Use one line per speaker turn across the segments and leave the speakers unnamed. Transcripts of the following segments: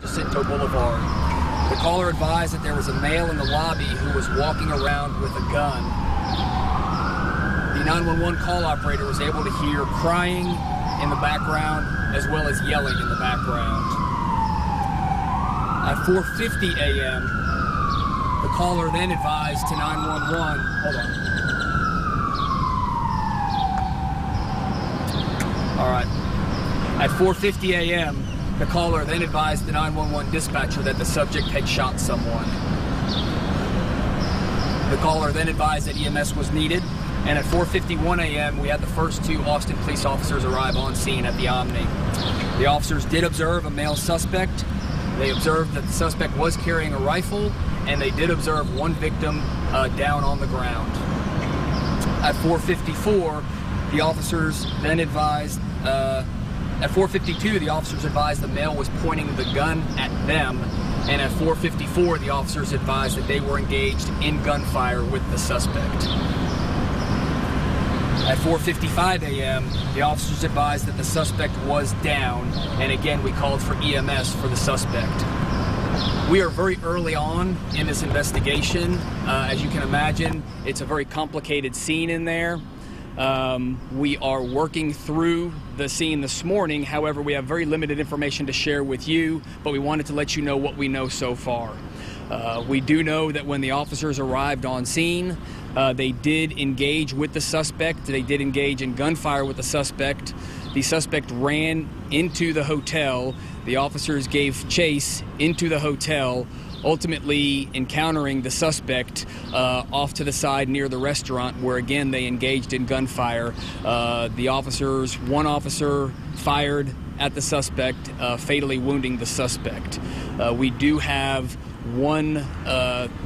Jacinto Boulevard. The caller advised that there was a male in the lobby who was walking around with a gun. The 911 call operator was able to hear crying in the background as well as yelling in the background. At 4:50 a.m., the caller then advised to 911, hold on. All right. At 4:50 a.m., the caller then advised the 911 dispatcher that the subject had shot someone. The caller then advised that EMS was needed, and at 4:51 a.m., we had the first two Austin police officers arrive on scene at the Omni. The officers did observe a male suspect. They observed that the suspect was carrying a rifle, and they did observe one victim down on the ground. At 4:54, the officers then advised, at 4:52, the officers advised the male was pointing the gun at them, and at 4:54, the officers advised that they were engaged in gunfire with the suspect. At 4:55 a.m., the officers advised that the suspect was down, and again, we called for EMS for the suspect. We are very early on in this investigation. As you can imagine, it's a very complicated scene in there. We are working through the scene this morning. However, we have very limited information to share with you, but we wanted to let you know what we know so far. We do know that when the officers arrived on scene, they did engage with the suspect. They did engage in gunfire with the suspect. The suspect ran into the hotel. The officers gave chase into the hotel, ultimately encountering the suspect off to the side near the restaurant, where again they engaged in gunfire. One officer fired at the suspect, fatally wounding the suspect. We do have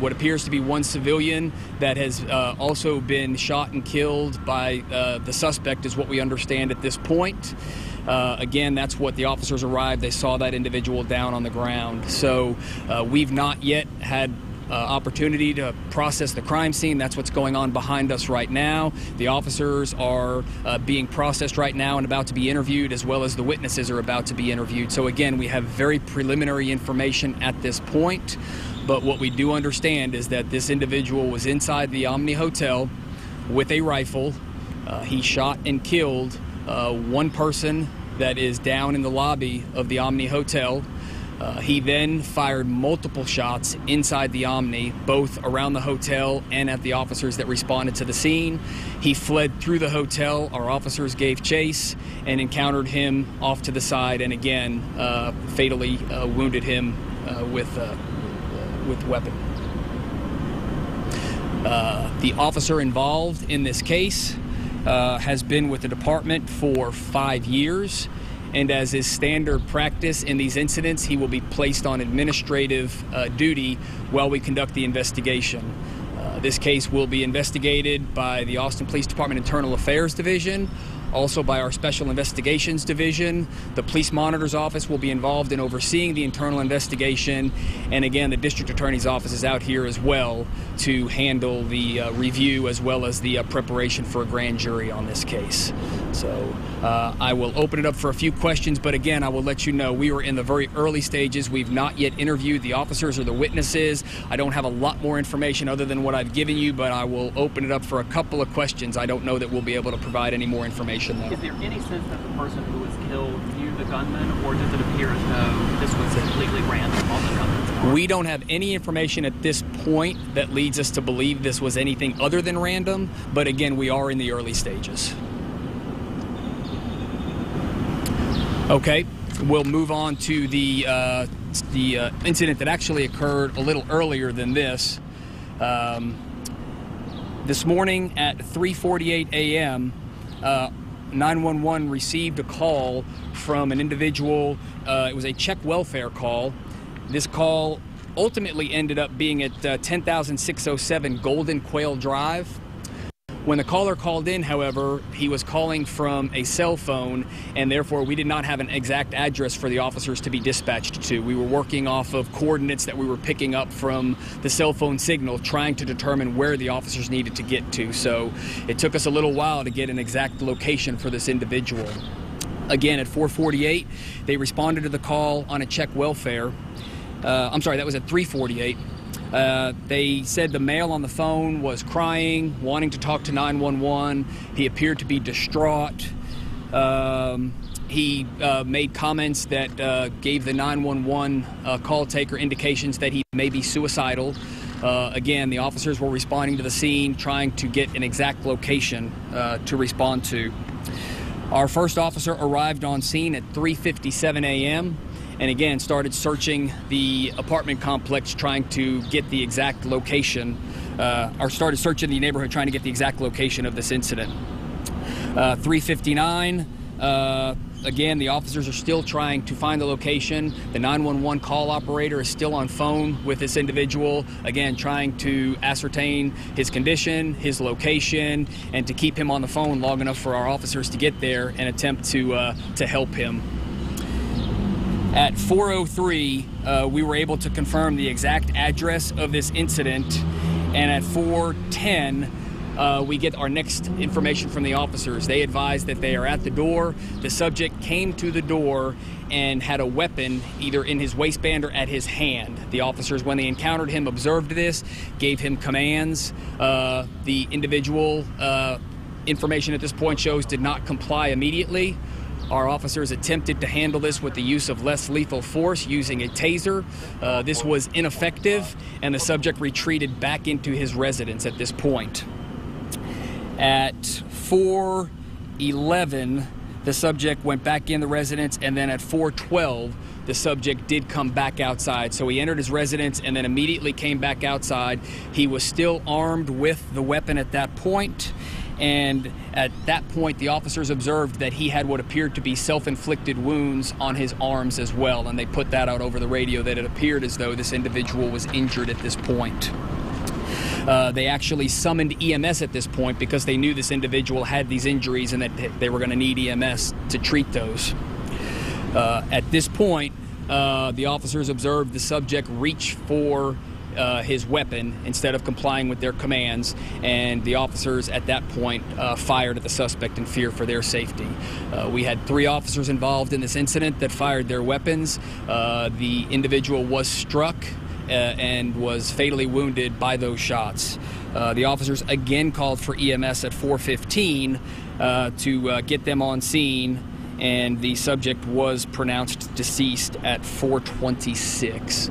what appears to be one civilian that has also been shot and killed by the suspect, is what we understand at this point. Again, that's what the officers arrived. They saw that individual down on the ground. So we've not yet had opportunity to process the crime scene. That's what's going on behind us right now. The officers are being processed right now and about to be interviewed, as well as the witnesses are about to be interviewed. So again, we have very preliminary information at this point, but what we do understand is that this individual was inside the Omni Hotel with a rifle. He shot and killed one person that is down in the lobby of the Omni Hotel. He then fired multiple shots inside the Omni, both around the hotel and at the officers that responded to the scene. He fled through the hotel. Our officers gave chase and encountered him off to the side, and again fatally wounded him with weapon. The officer involved in this case has been with the department for 5 years, and as is standard practice in these incidents, he will be placed on administrative duty while we conduct the investigation. This case will be investigated by the Austin Police Department Internal Affairs Division, also by our Special Investigations Division. The Police Monitor's Office will be involved in overseeing the internal investigation, and again, the District Attorney's Office is out here as well to handle the review as well as the preparation for a grand jury on this case. So I will open it up for a few questions, but again, I will let you know we were in the very early stages. We've not yet interviewed the officers or the witnesses. I don't have a lot more information other than what I've given you, but I will open it up for a couple of questions. I don't know that we'll be able to provide any more information. Though.
Is there any sense that the person who was killed knew the gunman, or does it appear as though this was completely random on the gunman's part?
We don't have any information at this point that leads us to believe this was anything other than random, but again, we are in the early stages. Okay, we'll move on to the incident that actually occurred a little earlier than this. This morning at 3:48 a.m., 911 received a call from an individual. It was a check welfare call. This call ultimately ended up being at 10,607 Golden Quail Drive. When the caller called in, however, he was calling from a cell phone, and therefore we did not have an exact address for the officers to be dispatched to. We were working off of coordinates that we were picking up from the cell phone signal, trying to determine where the officers needed to get to. So it took us a little while to get an exact location for this individual. Again, at 4:48, they responded to the call on a check welfare. I'm sorry, that was at 3:48. They said the male on the phone was crying, wanting to talk to 911. He appeared to be distraught. He made comments that gave the 911 call taker indications that he may be suicidal. Again, the officers were responding to the scene, trying to get an exact location to respond to. Our first officer arrived on scene at 3:57 a.m. and again started searching the apartment complex, trying to get the exact location, or started searching the neighborhood, trying to get the exact location of this incident. 3:59. Again, the officers are still trying to find the location. The 911 call operator is still on phone with this individual, again, trying to ascertain his condition, his location, and to keep him on the phone long enough for our officers to get there and attempt to help him. At 4:03, we were able to confirm the exact address of this incident, and at 4:10, we get our next information from the officers. They advise that they are at the door. The subject came to the door and had a weapon either in his waistband or at his hand. The officers, when they encountered him, observed this, gave him commands. The individual, information at this point shows, did not comply immediately. Our officers attempted to handle this with the use of less lethal force using a taser. This was ineffective, and the subject retreated back into his residence at this point. At 4:11, the subject went back in the residence, and then at 4:12, the subject did come back outside. So he entered his residence and then immediately came back outside. He was still armed with the weapon at that point, and at that point, the officers observed that he had what appeared to be self-inflicted wounds on his arms as well, and they put that out over the radio that it appeared as though this individual was injured at this point. They actually summoned EMS at this point because they knew this individual had these injuries and that they were going to need EMS to treat those. At this point, the officers observed the subject reach for his weapon instead of complying with their commands, and the officers at that point fired at the suspect in fear for their safety. We had 3 officers involved in this incident that fired their weapons. The individual was struck and was fatally wounded by those shots. The officers again called for EMS at 4:15 to get them on scene, and the subject was pronounced deceased at 4:26.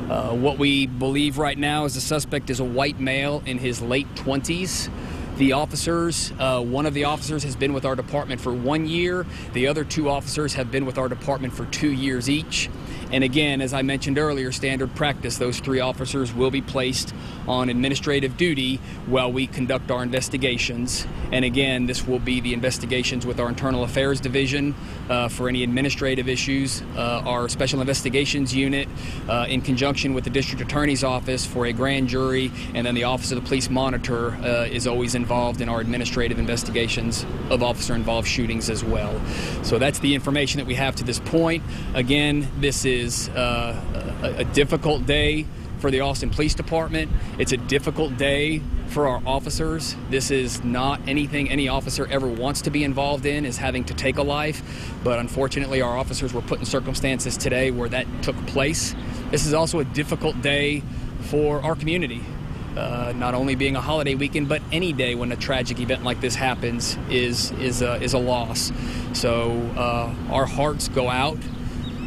What we believe right now is the suspect is a white male in his late 20s. The officers, one of the officers has been with our department for 1 year. The other 2 officers have been with our department for 2 years each. And again, as I mentioned earlier, standard practice, those 3 officers will be placed on administrative duty while we conduct our investigations. And again, this will be the investigations with our Internal Affairs Division for any administrative issues, our Special Investigations Unit in conjunction with the District Attorney's Office for a grand jury, and then the Office of the Police Monitor is always involved in our administrative investigations of officer-involved shootings as well. So that's the information that we have to this point. Again, this is a difficult day for the Austin Police Department. It's a difficult day for our officers. This is not anything any officer ever wants to be involved in, is having to take a life. But unfortunately, our officers were put in circumstances today where that took place. This is also a difficult day for our community. Not only being a holiday weekend, but any day when a tragic event like this happens is a loss. So our hearts go out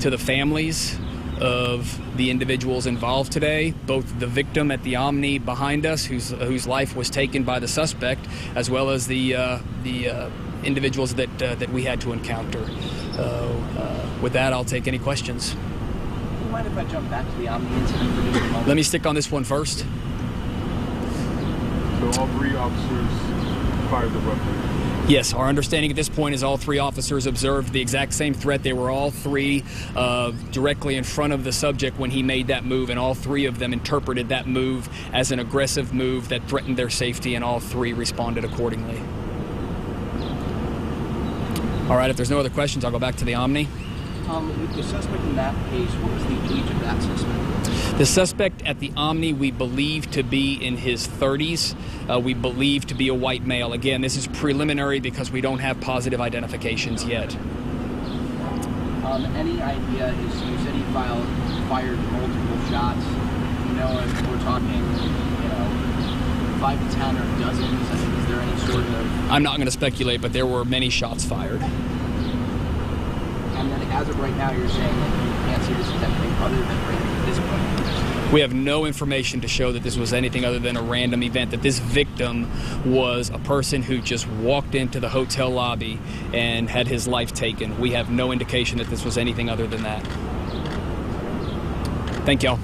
to the families of the individuals involved today, both the victim at the Omni behind us, whose life was taken by the suspect, as well as the individuals that we had to encounter. With that, I'll take any questions.
Do you mind if I jump back to the Omni incident for just a moment?
Let me stick on this one first.
So all 3 officers fired the weapon?
Yes, our understanding at this point is all 3 officers observed the exact same threat. They were all 3 directly in front of the subject when he made that move, and all 3 of them interpreted that move as an aggressive move that threatened their safety, and all 3 responded accordingly. All right, if there's no other questions, I'll go back to the Omni.
With the suspect in that case, what was the age of that suspect?
The suspect at the Omni we believe to be in his 30s. We believe to be a white male. Again, this is preliminary because we don't have positive identifications yet.
Any idea, you said he fired multiple shots, if we're talking, 5 to 10 or dozens, is there any sort of...
I'm not going to speculate, but there were many shots fired.
And then as of right now, you're saying that you can't see this as anything other than random at this point?
We have no information to show that this was anything other than a random event, that this victim was a person who just walked into the hotel lobby and had his life taken. We have no indication that this was anything other than that. Thank y'all.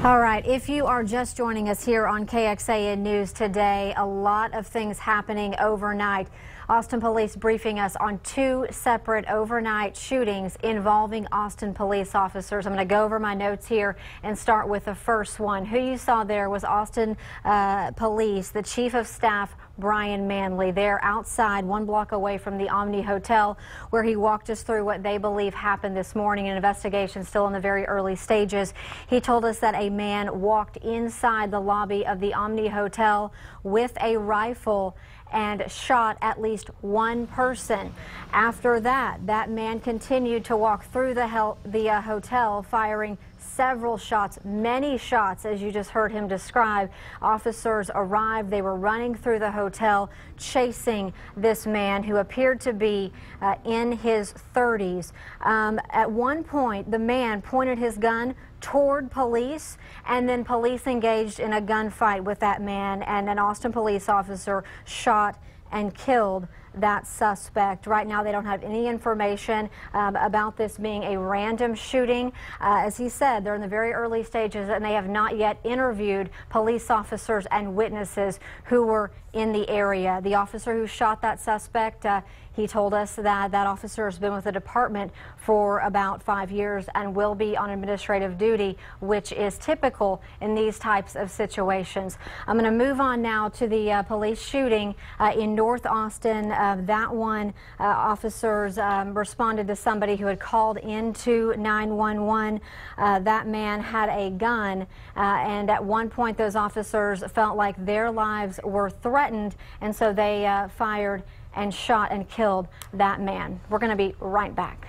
All right, if you are just joining us here on KXAN News today, a lot of things happening overnight. Austin police briefing us on 2 separate overnight shootings involving Austin police officers. I'm going to go over my notes here and start with the first one. Who you saw there was Austin Police, the Chief of Staff, Brian Manley. They're outside 1 block away from the Omni Hotel, where he walked us through what they believe happened this morning. An investigation still in the very early stages. He told us that a man walked inside the lobby of the Omni Hotel with a rifle and shot at least 1 person. After that, that man continued to walk through the hotel, firing several shots, many shots, as you just heard him describe. Officers arrived. They were running through the hotel, chasing this man who appeared to be in his 30s. At one point, the man pointed his gun toward police, and then police engaged in a gunfight with that man, and an Austin police officer shot and killed that suspect. Right now, they don't have any information about this being a random shooting. As he said, they're in the very early stages, and they have not yet interviewed police officers and witnesses who were in the area. The officer who shot that suspect, he told us that that officer has been with the department for about 5 years and will be on administrative duty, which is typical in these types of situations. I'm going to move on now to the police shooting in North Austin. That one, officers responded to somebody who had called into 911. That man had a gun, and at one point those officers felt like their lives were threatened, and so they fired and shot and killed that man. We're going to be right back.